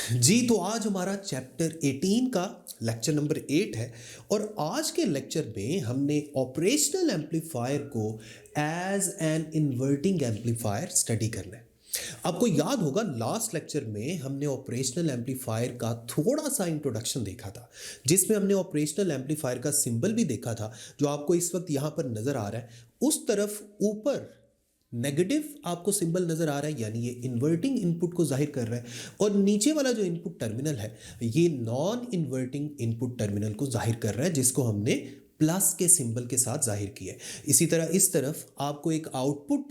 जी तो आज हमारा चैप्टर 18 का लेक्चर नंबर 8 है और आज के लेक्चर में हमने ऑपरेशनल एम्पलीफायर को as an inverting amplifier study करना है। आपको याद होगा लास्ट लेक्चर में हमने ऑपरेशनल एम्पलीफायर का थोड़ा सा इंट्रोडक्शन देखा था, जिसमें हमने ऑपरेशनल एम्पलीफायर का सिंबल भी देखा था जो आपको इस वक्त यहाँ पर नज़र आ रहा है। उस तरफ ऊपर नेगेटिव आपको सिंबल नजर आ रहा है, यानी ये इन्वर्टिंग इनपुट को जाहिर कर रहा है, और नीचे वाला जो इनपुट टर्मिनल है ये नॉन इन्वर्टिंग इनपुट टर्मिनल को जाहिर कर रहा है, जिसको हमने प्लस के सिंबल के साथ जाहिर किया है। इसी तरह इस तरफ आपको एक आउटपुट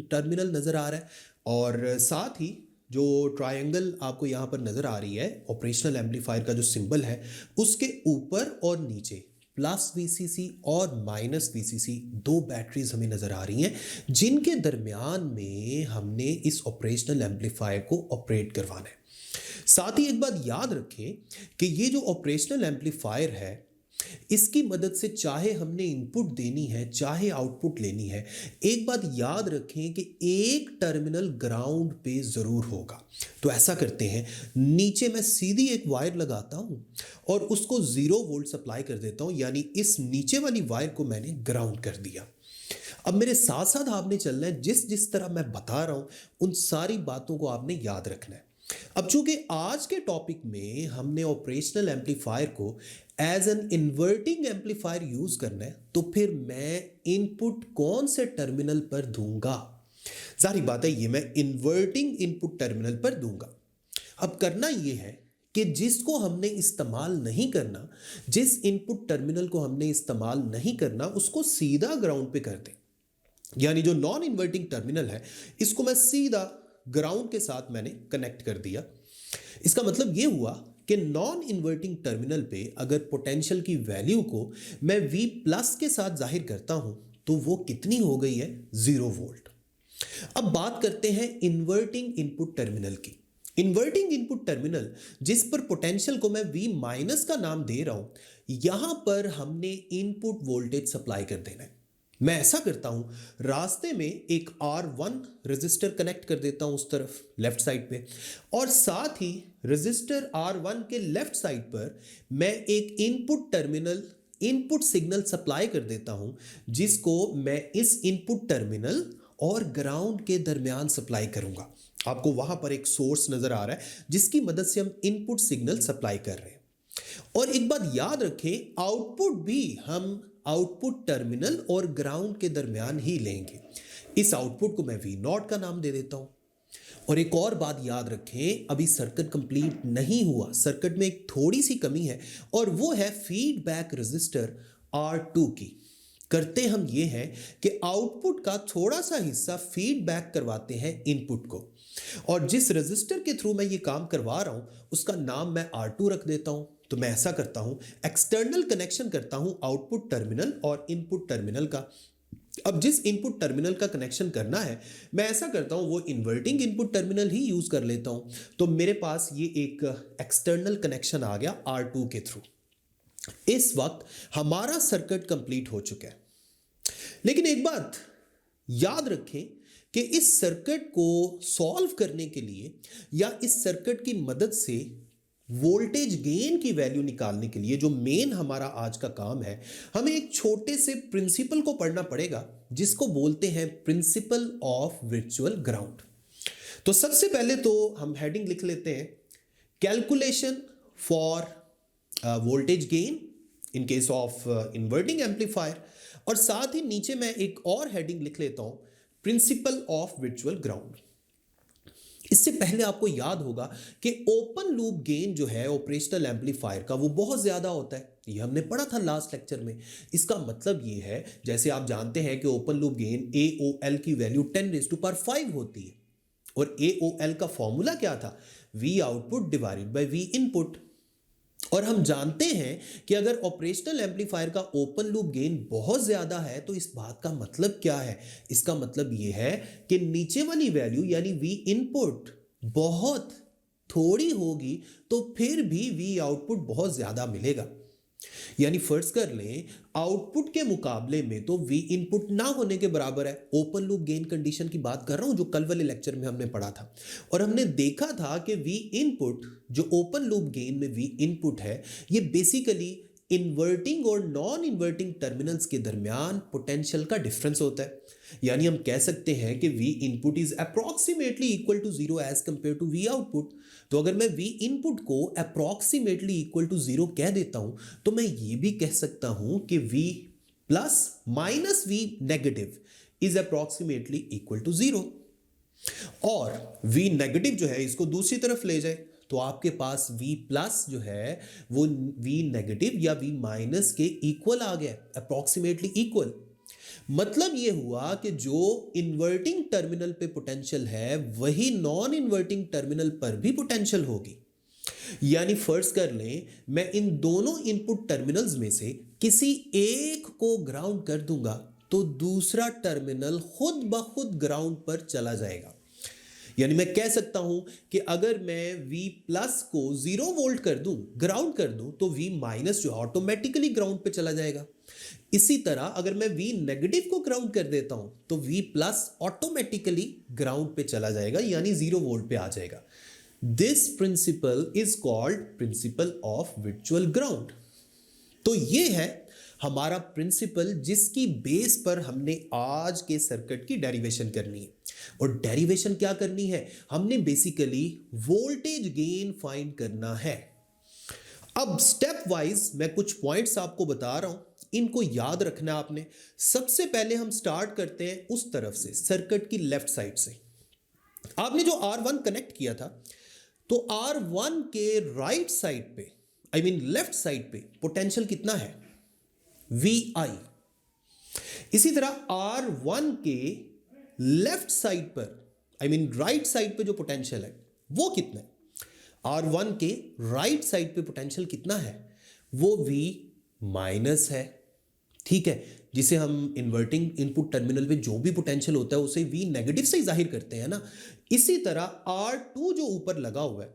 टर्मिनल नजर आ रहा है, और साथ ही जो ट्रायंगल आपको यहाँ पर नजर आ रही है ऑपरेशनल एम्पलीफायर का जो सिंबल है उसके ऊपर और नीचे प्लस वीसीसी और माइनस वीसीसी दो बैटरीज हमें नजर आ रही हैं, जिनके दरमियान में हमने इस ऑपरेशनल एम्पलीफायर को ऑपरेट करवाना है। साथ ही एक बात याद रखें कि ये जो ऑपरेशनल एम्पलीफायर है इसकी मदद से चाहे हमने इनपुट देनी है चाहे आउटपुट लेनी है, एक बात याद रखें कि एक टर्मिनल ग्राउंड पे जरूर होगा। तो ऐसा करते हैं, नीचे मैं सीधी एक वायर लगाता हूं और उसको 0 वोल्ट सप्लाई कर देता हूं, यानी इस नीचे वाली वायर को मैंने ग्राउंड कर दिया। अब मेरे साथ साथ आपने चलना है, जिस जिस तरह मैं बता रहा हूं उन सारी बातों को आपने याद रखना है। अब चूंकि आज के टॉपिक में हमने ऑपरेशनल एम्पलीफायर को as an inverting amplifier use करना है, तो फिर मैं इनपुट कौन से टर्मिनल पर दूंगा? जाहिर बात है ये मैं इन्वर्टिंग इनपुट टर्मिनल पर दूंगा। अब करना यह है कि जिसको हमने इस्तेमाल नहीं करना, जिस इनपुट टर्मिनल को हमने इस्तेमाल नहीं करना, उसको सीधा ग्राउंड पे कर दें। यानी जो नॉन इन्वर्टिंग टर्मिनल है इसको मैं सीधा ग्राउंड के साथ मैंने कनेक्ट कर दिया। इसका मतलब यह हुआ कि नॉन इन्वर्टिंग टर्मिनल पे अगर पोटेंशियल की वैल्यू को मैं V प्लस के साथ जाहिर करता हूं तो वो कितनी हो गई है? 0 वोल्ट। अब बात करते हैं इन्वर्टिंग इनपुट टर्मिनल की। इन्वर्टिंग इनपुट टर्मिनल जिस पर पोटेंशियल को मैं V माइनस का नाम दे रहा हूं, यहां पर हमने इनपुट वोल्टेज सप्लाई कर देना है। मैं ऐसा करता हूं, रास्ते में एक R1 रेजिस्टर कनेक्ट कर देता हूं उस तरफ लेफ्ट साइड पे, और साथ ही रेजिस्टर R1 के लेफ्ट साइड पर मैं एक input terminal input signal supply कर देता हूं, जिसको मैं इस इनपुट टर्मिनल और ग्राउंड के दरमियान सप्लाई करूंगा। आपको वहां पर एक सोर्स नजर आ रहा है जिसकी मदद से हम इनपुट सिग्नल सप्लाई कर रहे हैं। और एक बात याद रखें, आउटपुट भी हम आउटपुट टर्मिनल और ग्राउंड के दरमियान ही लेंगे। इस आउटपुट को मैं V0 का नाम दे देता हूं। और एक और बात याद रखें, अभी सर्किट कंप्लीट नहीं हुआ, सर्किट में एक थोड़ी सी कमी है, और वो है फीडबैक रेजिस्टर R2 की। करते हम ये हैं कि आउटपुट का थोड़ा सा हिस्सा फीडबैक करवाते हैं इनपुट को, और जिस रेजिस्टर के थ्रू मैं ये काम करवा रहा हूं उसका नाम मैं R2 रख देता हूं। तो मैं ऐसा करता हूं, एक्सटर्नल कनेक्शन करता हूं आउटपुट टर्मिनल और इनपुट टर्मिनल का। अब जिस इनपुट टर्मिनल का कनेक्शन करना है मैं ऐसा करता हूं, वो इन्वर्टिंग इनपुट टर्मिनल ही यूज कर लेता हूं। तो मेरे पास ये एक एक्सटर्नल कनेक्शन आ गया R2 के थ्रू। इस वक्त हमारा सर्किट कंप्लीट हो चुका है। लेकिन एक बात याद रखें कि इस सर्किट को सॉल्व करने के लिए या इस सर्किट की मदद से वोल्टेज गेन की वैल्यू निकालने के लिए जो मेन हमारा आज का काम है, हमें एक छोटे से प्रिंसिपल को पढ़ना पड़ेगा जिसको बोलते हैं प्रिंसिपल ऑफ वर्चुअल ग्राउंड। तो सबसे पहले तो हम हेडिंग लिख लेते हैं, calculation for voltage gain in case of inverting amplifier, और साथ ही नीचे मैं एक और हेडिंग लिख लेता हूं, प्रिंसिपल ऑफ वर्चुअल ग्राउंड। इससे पहले आपको याद होगा कि ओपन लूप गेन जो है ऑपरेशनल एम्पलीफायर का वो बहुत ज्यादा होता है। ये हमने पढ़ा था लास्ट लेक्चर में। इसका मतलब ये है, जैसे आप जानते हैं कि ओपन लूप गेन AOL की वैल्यू 10⁵ होती है, और AOL का फॉर्मूला क्या था? V output divided by V input. और हम जानते हैं कि अगर ऑपरेशनल एम्पलीफायर का ओपन लूप गेन बहुत ज्यादा है तो इस बात का मतलब क्या है? इसका मतलब यह है कि नीचे वाली वैल्यू यानी V इनपुट बहुत थोड़ी होगी तो फिर भी V आउटपुट बहुत ज्यादा मिलेगा। यानी फर्ज कर लें आउटपुट के मुकाबले में तो V इनपुट ना होने के बराबर है। ओपन लूप गेन कंडीशन की बात कर रहा हूं जो कल वाले लेक्चर में हमने पढ़ा था, और हमने देखा था कि V इनपुट जो ओपन लूप गेन में V इनपुट है ये बेसिकली इन्वर्टिंग और नॉन इन्वर्टिंग टर्मिनल्स के दरमियान पोटेंशियल का डिफरेंस होता है। यानी हम कह सकते हैं कि V input is approximately equal to zero as compare to V output. तो अगर मैं V इनपुट को अप्रॉक्सीमेटली इक्वल टू जीरो कह देता हूं तो मैं ये भी कह सकता हूं कि V plus minus V negative is approximately equal to zero. और V नेगेटिव जो है इसको दूसरी तरफ ले जाए तो आपके पास V प्लस जो है वो V नेगेटिव या V माइनस के इक्वल आ गया, अप्रॉक्सीमेटली इक्वल। मतलब ये हुआ कि जो इन्वर्टिंग टर्मिनल पे पोटेंशियल है वही नॉन इन्वर्टिंग टर्मिनल पर भी पोटेंशियल होगी। यानी फर्ज कर लें मैं इन दोनों इनपुट टर्मिनल्स में से किसी एक को ग्राउंड कर दूंगा तो दूसरा टर्मिनल खुद ब खुद ग्राउंड पर चला जाएगा। यानी मैं कह सकता हूं कि अगर मैं V प्लस को 0 वोल्ट कर दूं, ग्राउंड कर दूं, तो V माइनस जो ऑटोमेटिकली ग्राउंड पे चला जाएगा। इसी तरह अगर मैं V नेगेटिव को ग्राउंड कर देता हूं तो V प्लस ऑटोमेटिकली ग्राउंड पे चला जाएगा, यानी 0 वोल्ट पे आ जाएगा। This principle is called principal of virtual ground. तो ये है हमारा प्रिंसिपल जिसकी बेस पर हमने आज के सर्किट की डेरिवेशन करनी है। और डेरिवेशन क्या करनी है, हमने बेसिकली वोल्टेज गेन फाइंड करना है। अब स्टेप वाइज मैं कुछ पॉइंट्स आपको बता रहा हूं, इनको याद रखना आपने। सबसे पहले हम स्टार्ट करते हैं उस तरफ से, सर्किट की लेफ्ट साइड से। आपने जो R1 कनेक्ट किया था तो R1 के राइट साइड पे, आई मीन लेफ्ट साइड पे पोटेंशियल कितना है, VI। इसी तरह R1 के लेफ्ट साइड पर, आई मीन राइट साइड पे जो पोटेंशियल है वो कितना है, R1 के राइट साइड पे पोटेंशियल कितना है, वो V माइनस है। ठीक है, जिसे हम इन्वर्टिंग इनपुट टर्मिनल में जो भी पोटेंशियल होता है उसे V नेगेटिव से ही जाहिर करते हैं ना। इसी तरह R2 जो ऊपर लगा हुआ है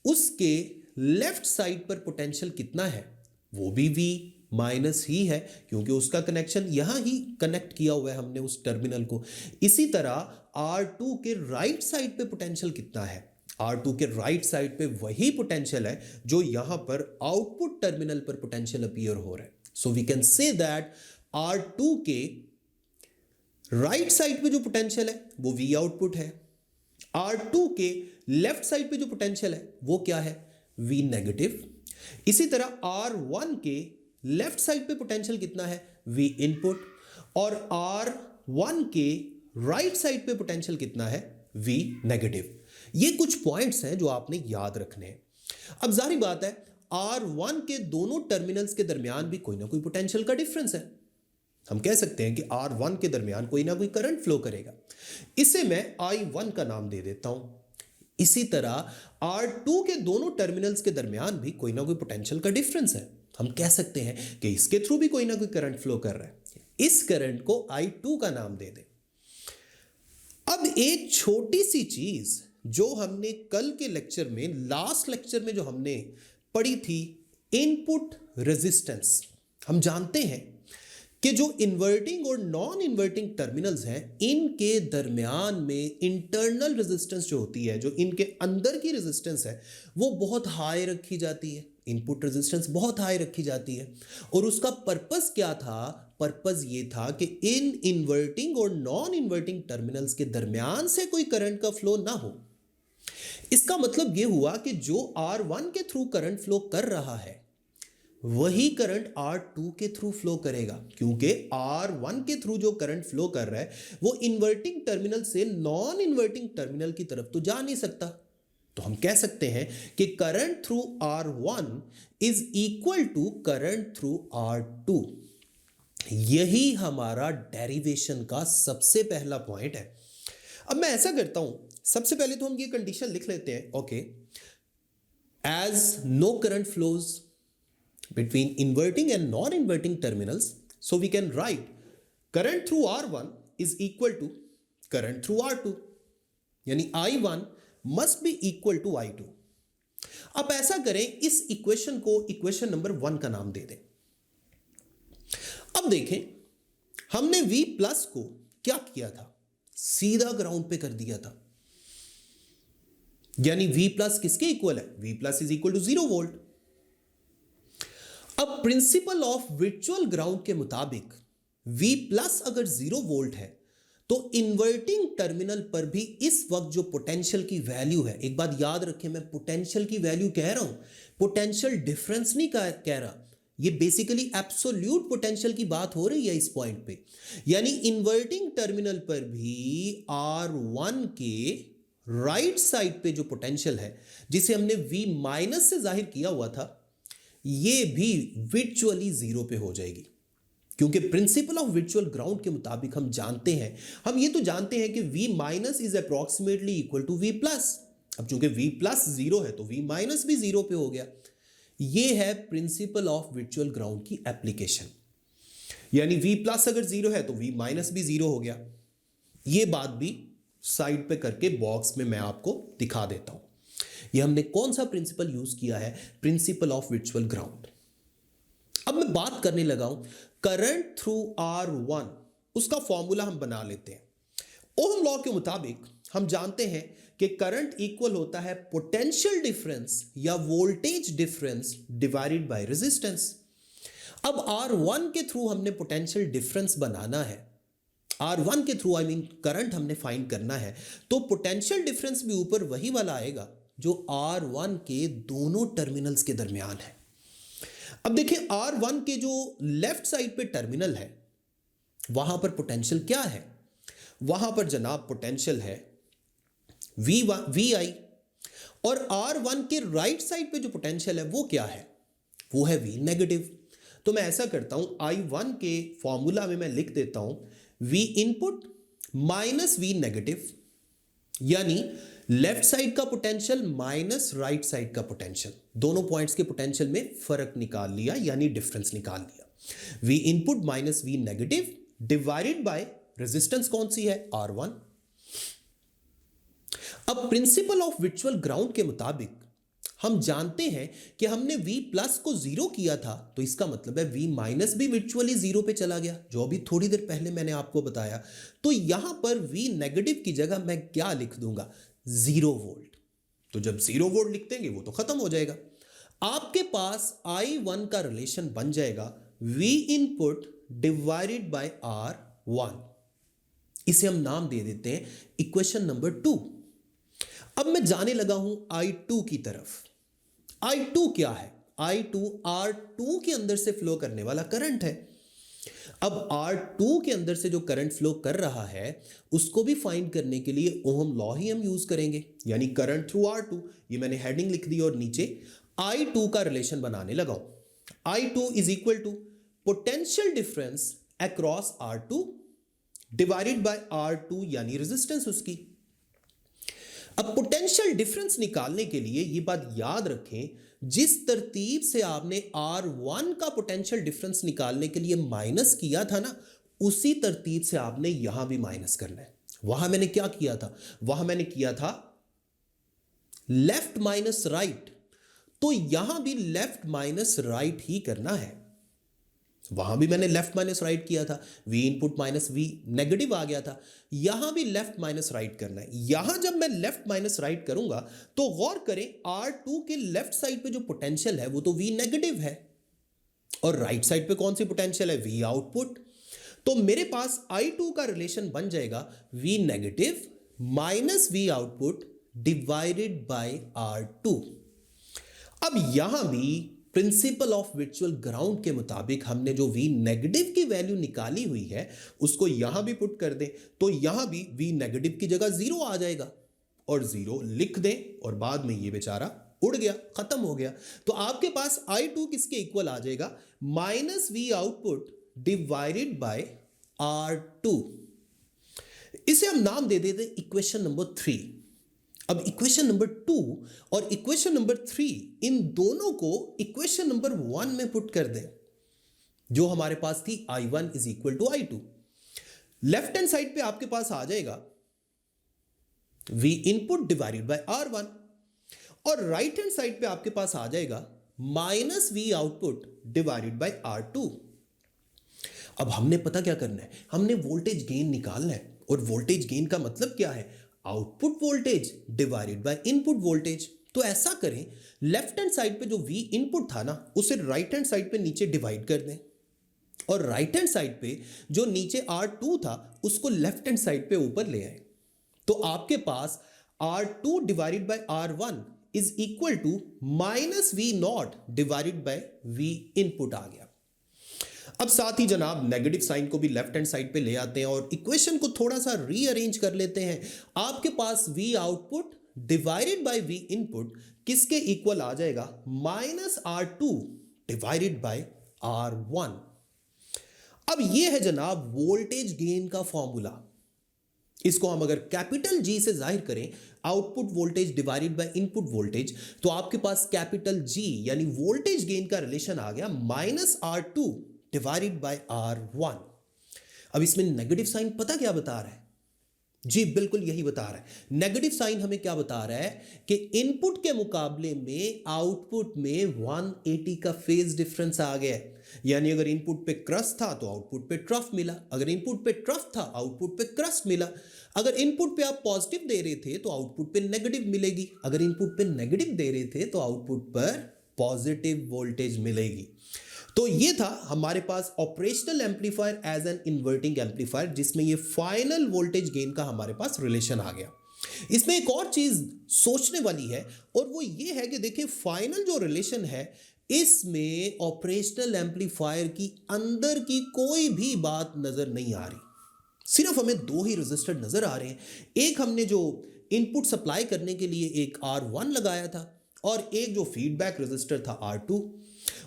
उसके लेफ्ट साइड पर पोटेंशियल कितना है, वो भी V माइनस ही है, क्योंकि उसका कनेक्शन यहां ही कनेक्ट किया हुआ है हमने उस टर्मिनल को। इसी तरह R2 के राइट साइड पे पोटेंशियल कितना है, R2 के राइट साइड पे वही पोटेंशियल है जो यहां पर आउटपुट टर्मिनल पर पोटेंशियल अपीयर हो रहा है। So we can say that R2 के राइट साइड पे जो पोटेंशियल है वो V आउटपुट है। R2 के लेफ्ट साइड पे जो पोटेंशियल है वो क्या है, V नेगेटिव। इसी तरह R1 के लेफ्ट साइड पे पोटेंशियल कितना है, V इनपुट। और R1 के राइट साइड पे पोटेंशियल कितना है, V नेगेटिव। ये कुछ पॉइंट्स हैं जो आपने याद रखने हैं। अब जाहिर बात है R1 के दोनों टर्मिनल्स के दरमियान भी कोई ना कोई पोटेंशियल का डिफरेंस है। हम कह सकते हैं कि R1 के दरमियान कोई ना कोई करंट फ्लो करेगा, इसे मैं I1 का नाम दे देता हूं। इसी तरह R2 के दोनों टर्मिनल्स के दरमियान भी कोई ना कोई पोटेंशियल का डिफरेंस है। हम कह सकते हैं कि इसके थ्रू भी कोई ना कोई करंट फ्लो कर रहा है, इस करंट को I2 का नाम दे दें। अब एक छोटी सी चीज जो हमने कल के लेक्चर में, लास्ट लेक्चर में जो हमने पढ़ी थी, इनपुट रेजिस्टेंस। हम जानते हैं कि जो इन्वर्टिंग और नॉन इन्वर्टिंग टर्मिनल्स हैं इनके दरमियान में इंटरनल रेजिस्टेंस जो होती है, जो इनके अंदर की रेजिस्टेंस है, वो बहुत हाई रखी जाती है। इनपुट रेजिस्टेंस बहुत हाई रखी जाती है। और उसका पर्पस क्या था, पर्पस ये था कि इन इन्वर्टिंग और नॉन इन्वर्टिंग टर्मिनल्स के दरमियान से कोई करंट का फ्लो ना हो। इसका मतलब ये हुआ कि जो R1 के थ्रू करंट फ्लो कर रहा है वही करंट R2 के थ्रू फ्लो करेगा, क्योंकि R1 के थ्रू जो करंट फ्लो कर रहा है वो इन्वर्टिंग टर्मिनल से नॉन इन्वर्टिंग टर्मिनल की तरफ तो जा नहीं सकता। तो हम कह सकते हैं कि current through R1 is equal to current through R2। यही हमारा डेरिवेशन का सबसे पहला पॉइंट है। अब मैं ऐसा करता हूं, सबसे पहले तो हम ये कंडीशन लिख लेते हैं, okay, as no current flows between inverting and non-inverting terminals, so we can write current through R1 is equal to current through R2, यानी I1 must be equal to I2। अब ऐसा करें, इस इक्वेशन को equation number 1 का नाम दे दें। अब देखें, हमने V प्लस को क्या किया था, सीधा ग्राउंड पे कर दिया था, यानी V प्लस किसके इक्वल है, V plus is equal to 0 volt. अब प्रिंसिपल ऑफ वर्चुअल ग्राउंड के मुताबिक V प्लस अगर 0 वोल्ट है तो इन्वर्टिंग टर्मिनल पर भी इस वक्त जो पोटेंशियल की वैल्यू है, एक बात याद रखें, मैं पोटेंशियल की वैल्यू कह रहा हूं, पोटेंशियल डिफरेंस नहीं कह रहा, ये बेसिकली एब्सोल्यूट पोटेंशियल की बात हो रही है इस पॉइंट पे। यानी इन्वर्टिंग टर्मिनल पर भी R1 के राइट साइड पे जो पोटेंशियल है, जिसे हमने V माइनस से जाहिर किया हुआ था, ये भी वर्चुअली जीरो पे हो जाएगी, क्योंकि प्रिंसिपल ऑफ वर्चुअल ग्राउंड के मुताबिक हम जानते हैं, हम ये तो जानते हैं कि V minus is approximately equal to V plus. अब चूंकि V प्लस जीरो है तो V माइनस भी जीरो पे हो गया। ये है प्रिंसिपल ऑफ वर्चुअल ग्राउंड की एप्लीकेशन, यानी V प्लस अगर जीरो है तो V माइनस भी जीरो हो गया। ये बात भी साइड पे करके बॉक्स में मैं आपको दिखा देता हूं। ये हमने कौन सा प्रिंसिपल यूज किया है, प्रिंसिपल ऑफ वर्चुअल ग्राउंड। अब मैं बात करने लगा हूं करंट थ्रू R1, उसका फॉर्मूला हम बना लेते हैं। ओहम लॉ के मुताबिक हम जानते हैं कि करंट इक्वल होता है पोटेंशियल डिफरेंस या voltage difference divided by resistance. अब R1 के थ्रू हमने पोटेंशियल डिफरेंस बनाना है, R1 के थ्रू आई मीन करंट हमने फाइंड करना है, तो पोटेंशियल डिफरेंस भी ऊपर वही वाला आएगा जो R1 के दोनों टर्मिनल्स के दरमियान है। अब देखिए, R1 के जो लेफ्ट साइड पे टर्मिनल है वहां पर पोटेंशियल क्या है, वहां पर जनाब पोटेंशियल है VI, और R1 के राइट साइड पे जो पोटेंशियल है वो क्या है, वो है V नेगेटिव। तो मैं ऐसा करता हूं, I1 के फॉर्मूला में मैं लिख देता हूं V input minus V negative, यानी लेफ्ट साइड का पोटेंशियल माइनस राइट साइड का पोटेंशियल, दोनों पॉइंट्स के पोटेंशियल में फर्क निकाल लिया, यानी डिफरेंस निकाल लिया। V input minus V negative divided by resistance कौन सी है, R1। अब प्रिंसिपल ऑफ वर्चुअल ग्राउंड के मुताबिक हम जानते हैं कि हमने V प्लस को जीरो किया था, तो इसका मतलब है V माइनस भी वर्चुअली जीरो पे चला गया, जो अभी थोड़ी देर पहले मैंने आपको बताया। तो यहां पर V नेगेटिव की जगह मैं क्या लिख दूंगा, 0 वोल्ट। तो जब 0 वोल्ट लिख देंगे वो तो खत्म हो जाएगा। आपके पास I1 का रिलेशन बन जाएगा V input divided by R1। इसे हम नाम दे देते हैं इक्वेशन नंबर 2। अब मैं जाने लगा हूं I2 की तरफ। I2 क्या है, I2 R2 के अंदर से फ्लो करने वाला करंट है। अब R2 के अंदर से जो करंट फ्लो कर रहा है उसको भी फाइंड करने के लिए ओहम लॉ ही हम यूज करेंगे, यानी करंट थ्रू R2। ये मैंने हेडिंग लिख दी और नीचे I2 का रिलेशन बनाने लगा हूं। I2 is equal to potential difference across R2 divided by R2, यानी रेजिस्टेंस उसकी। अब पोटेंशियल डिफरेंस निकालने के लिए ये बात याद रखें, जिस तरतीब से आपने R1 का पोटेंशियल डिफरेंस निकालने के लिए माइनस किया था ना, उसी तरतीब से आपने यहां भी माइनस करना है। वहां मैंने क्या किया था, वहां मैंने किया था लेफ्ट माइनस राइट, तो यहां भी लेफ्ट माइनस राइट ही करना है। वहां भी मैंने लेफ्ट माइनस राइट किया था, V input minus V negative आ गया था, यहां भी लेफ्ट माइनस राइट करना है। यहां जब मैं लेफ्ट माइनस राइट करूंगा तो गौर करें R2 के लेफ्ट साइड पे जो पोटेंशियल है वो तो V नेगेटिव है, और राइट साइड पे कौन सी पोटेंशियल है, V आउटपुट। तो मेरे पास I2 का रिलेशन बन जाएगा V negative minus V output divided by R2। अब यहां भी प्रिंसिपल ऑफ वर्चुअल ग्राउंड के मुताबिक हमने जो V नेगेटिव की वैल्यू निकाली हुई है उसको यहां भी पुट कर दें, तो यहां भी V नेगेटिव की जगह 0 आ जाएगा, और 0 लिख दें, और बाद में ये बेचारा उड़ गया, खत्म हो गया। तो आपके पास I2 किसके इक्वल आ जाएगा, minus V output divided by R2। इसे हम नाम दे देते इक्वेशन नंबर 3। अब इक्वेशन नंबर 2 और इक्वेशन नंबर 3, इन दोनों को इक्वेशन नंबर 1 में पुट कर दें, जो हमारे पास थी I1 is equal to I2। Left hand side पे आपके पास आ जाएगा V input divided by R1, और राइट हैंड साइड पे आपके पास आ जाएगा minus V output divided by R2। अब हमने पता क्या करना है, हमने वोल्टेज गेन निकालना है। और वोल्टेज गेन का मतलब क्या है, output voltage divided by input voltage. तो ऐसा करें, लेफ्ट हैंड साइड पे जो V इनपुट था ना, उसे राइट हैंड साइड पे नीचे डिवाइड कर दें, और राइट हैंड साइड पे जो नीचे R2 था उसको लेफ्ट हैंड साइड पे ऊपर ले आए। तो आपके पास R2 divided by R1 is equal to minus V naught divided by V input आ गया। अब साथ ही जनाब नेगेटिव साइन को भी लेफ्ट हैंड साइड पे ले आते हैं और इक्वेशन को थोड़ा सा रीअरेंज कर लेते हैं। आपके पास V output divided by V input किसके इक्वल आ जाएगा, -R2 डिवाइडेड बाय R1। अब ये है जनाब वोल्टेज गेन का फॉर्मूला। इसको हम अगर कैपिटल G से जाहिर करें, output voltage divided by input voltage, तो आपके पास कैपिटल G यानी वोल्टेज गेन का रिलेशन आ गया -R2 डिवाइडेड बाय R1। अब इसमें नेगेटिव साइन पता क्या बता रहा है, जी बिल्कुल यही बता रहा है। नेगेटिव साइन हमें क्या बता रहा है कि इनपुट के मुकाबले में आउटपुट में 180 का फेज डिफरेंस आ गया है। यानी अगर इनपुट पे क्रस्ट था तो आउटपुट पे ट्रफ मिला, अगर इनपुट पे ट्रफ था आउटपुट पे क्रस्ट मिला। अगर इनपुट पे आप पॉजिटिव दे रहे थे तो आउटपुट पे नेगेटिव मिलेगी, अगर इनपुट पे नेगेटिव दे रहे थे तो आउटपुट पर पॉजिटिव वोल्टेज मिलेगी। तो ये था हमारे पास operational amplifier as an inverting amplifier, जिसमें ये फाइनल वोल्टेज गेन का हमारे पास रिलेशन आ गया। इसमें एक और चीज सोचने वाली है, और वो ये है कि देखिए फाइनल जो रिलेशन है इसमें ऑपरेशनल एम्पलीफायर की अंदर की कोई भी बात नजर नहीं आ रही। सिर्फ हमें दो ही रजिस्टर नजर आ रहे हैं। एक हमने जो इनपुट सप्लाई करने के लिए एक R1 लगाया था, और एक जो फीडबैक रजिस्टर था R2।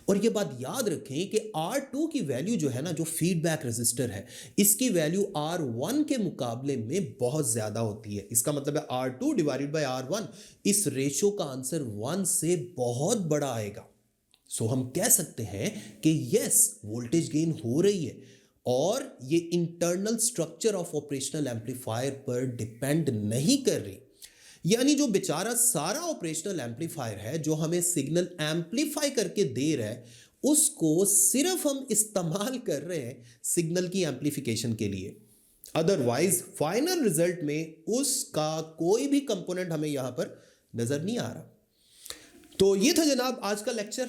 और ये बात याद रखें कि R2 की वैल्यू जो है ना, जो फीडबैक रजिस्टर है, इसकी वैल्यू R1 के मुकाबले में बहुत ज्यादा होती है। इसका मतलब है R2 डिवाइडेड बाय R1, इस रेशो का आंसर 1 से बहुत बड़ा आएगा। सो हम कह सकते हैं कि यस, वोल्टेज गेन हो रही है, और ये internal structure of operational amplifier पर डिपेंड नहीं कर रही। यानी जो बेचारा सारा ऑपरेशनल एम्पलीफायर है जो हमें सिग्नल एम्पलीफाई करके दे रहा है, उसको सिर्फ हम इस्तेमाल कर रहे हैं सिग्नल की एम्पलीफिकेशन के लिए। अदरवाइज फाइनल रिजल्ट में उसका कोई भी कंपोनेंट हमें यहां पर नजर नहीं आ रहा। तो ये था जनाब आज का लेक्चर।